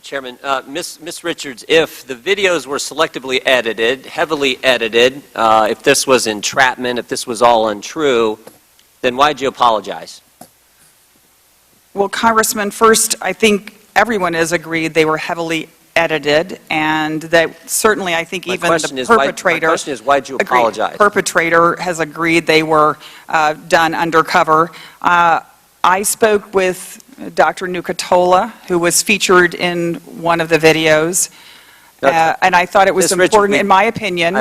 Chairman, Ms. Richards, if the videos were selectively edited, heavily edited, if this was entrapment, if this was all untrue, then why'd you apologize? Well, Congressman, first, I think everyone has agreed they were heavily edited, and that certainly I think even the perpetrator... My question is, why'd you apologize? The perpetrator has agreed they were done undercover. I spoke with Dr. Nucatola, who was featured in one of the videos, and I thought it was important, in my opinion,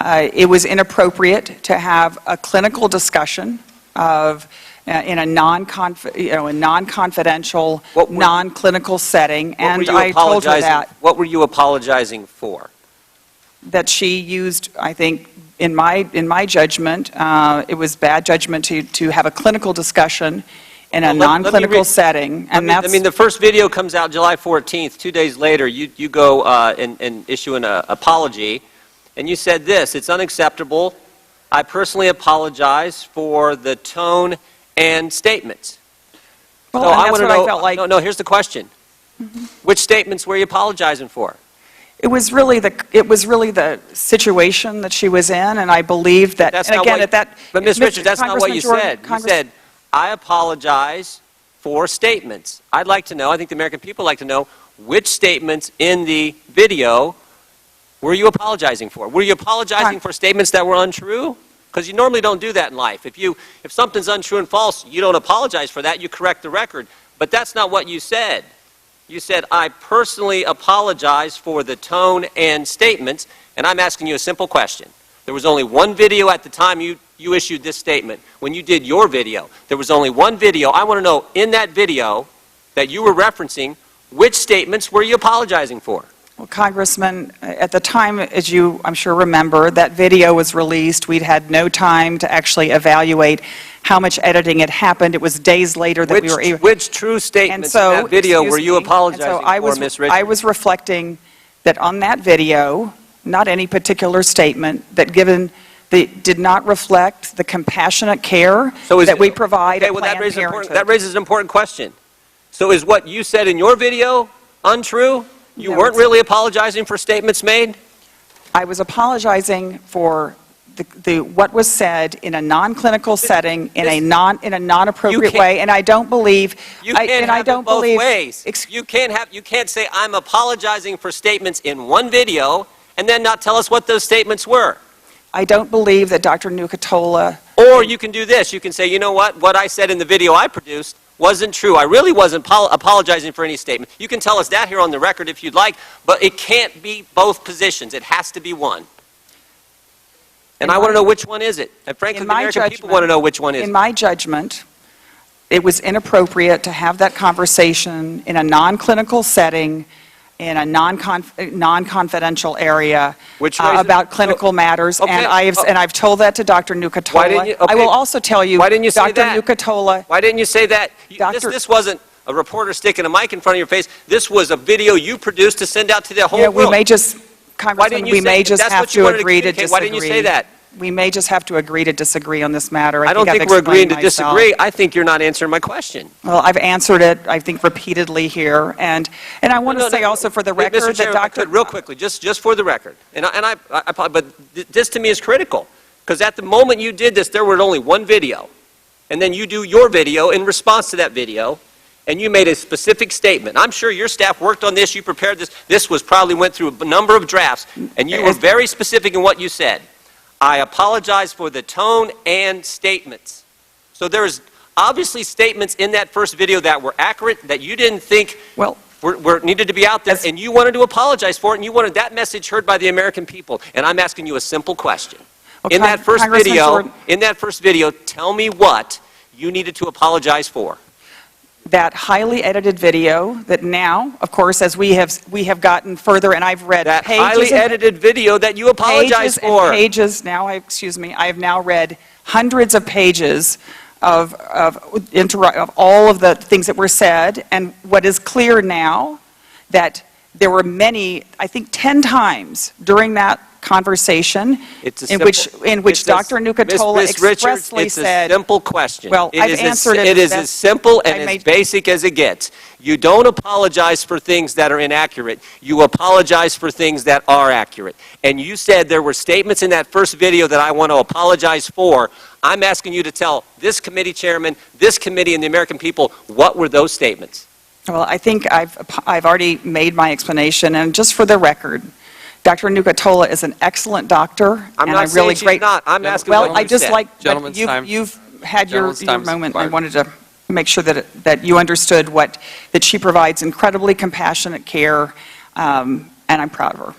it was inappropriate to have a clinical discussion of in a non-confidential, non-clinical setting, and I told her that. What were you apologizing for? That she used, I think, in my judgment, it was bad judgment to have a clinical discussion in a non-clinical setting, and that's... I mean, the first video comes out July 14th. 2 days later, you go and issue an apology, and you said this: "It's unacceptable. I personally apologize for the tone and statements." Well, so I want to know. I felt like, no, here's the question. Which statements were you apologizing for? It was really the situation that she was in, and I believe that. That's and again, but Ms. Richards, that's not what you said. You said, "I apologize for statements." I'd like to know. I think the American people like to know which statements in the video were you apologizing for. Were you apologizing for statements that were untrue? Because you normally don't do that in life. If something's untrue and false, you don't apologize for that. You correct the record. But that's not what you said. You said, "I personally apologize for the tone and statements," and I'm asking you a simple question. There was only one video at the time you issued this statement. When you did your video, there was only one video. I want to know, in that video that you were referencing, which statements were you apologizing for? Well, Congressman, at the time, as you, I'm sure, remember, that video was released. We'd had no time to actually evaluate how much editing had happened. It was days later that we were able... Which true statements in that video were you apologizing for, Ms. Richards? I was reflecting that on that video, not any particular statement, that did not reflect the compassionate care that we provide at Planned Parenthood. That raises an important question. So is what you said in your video untrue? You weren't really apologizing for statements made? I was apologizing for what was said in a non-clinical setting, in a non-appropriate way, and I don't believe... You can't have it both ways. You can't say, "I'm apologizing for statements in one video," and then not tell us what those statements were. I don't believe that Dr. Nucatola... Or you can do this. You can say, "You know what I said in the video I produced wasn't true. I really wasn't apologizing for any statement." You can tell us that here on the record if you'd like, but it can't be both positions. It has to be one. And I want to know which one is it. And frankly, the American people want to know which one is it. In my judgment, it was inappropriate to have that conversation in a non-clinical setting, in a non-confidential area about clinical matters, okay. and I've told that to Dr. Nucatola. I will also tell you, why didn't you say Dr. Nucatola. Why didn't you say that? This wasn't a reporter sticking a mic in front of your face. This was a video you produced to send out to the whole world. We may just, Congressman, we may just have to agree to disagree. Why didn't you say that? We may just have to agree to disagree on this matter. I don't think we're agreeing to disagree. I think you're not answering my question. Well, I've answered it, I think, repeatedly here, and I want to say also for the record Mr. Chairman, that Dr. Real quickly, just for the record, but this to me is critical, because at the moment you did this, there were only one video, and then you do your video in response to that video, and you made a specific statement. I'm sure your staff worked on this, you prepared this. This probably went through a number of drafts, and you were very specific in what you said. "I apologize for the tone and statements." So there's obviously statements in that first video that were accurate, that you didn't think were needed to be out there, and you wanted to apologize for it, and you wanted that message heard by the American people. And I'm asking you a simple question. In that first video, tell me what you needed to apologize for. That highly edited video that now, of course, as we have gotten further, and I've read that pages highly edited video that you apologize for. Pages now, I have now read hundreds of pages of all of the things that were said, and what is clear now, that there were many, I think 10 times during that conversation It's a in simple- which it's a- Dr. Nucatola Ms. Richards, expressly it's a said, simple question. Well, I've answered it It as is as best simple and I as made- basic as it gets. You don't apologize for things that are inaccurate. You apologize for things that are accurate. And you said there were statements in that first video that I want to apologize for. I'm asking you to tell this committee chairman, this committee, and the American people, what were those statements? well, I think I've already made my explanation, and just for the record, Dr. Nucatola is an excellent doctor. I'm and not saying she's not. I'm asking Well, what I you just said. like, but Gentleman's time. you've had your Gentleman's time is moment. I expired. wanted to make sure that you understood that she provides incredibly compassionate care, and I'm proud of her.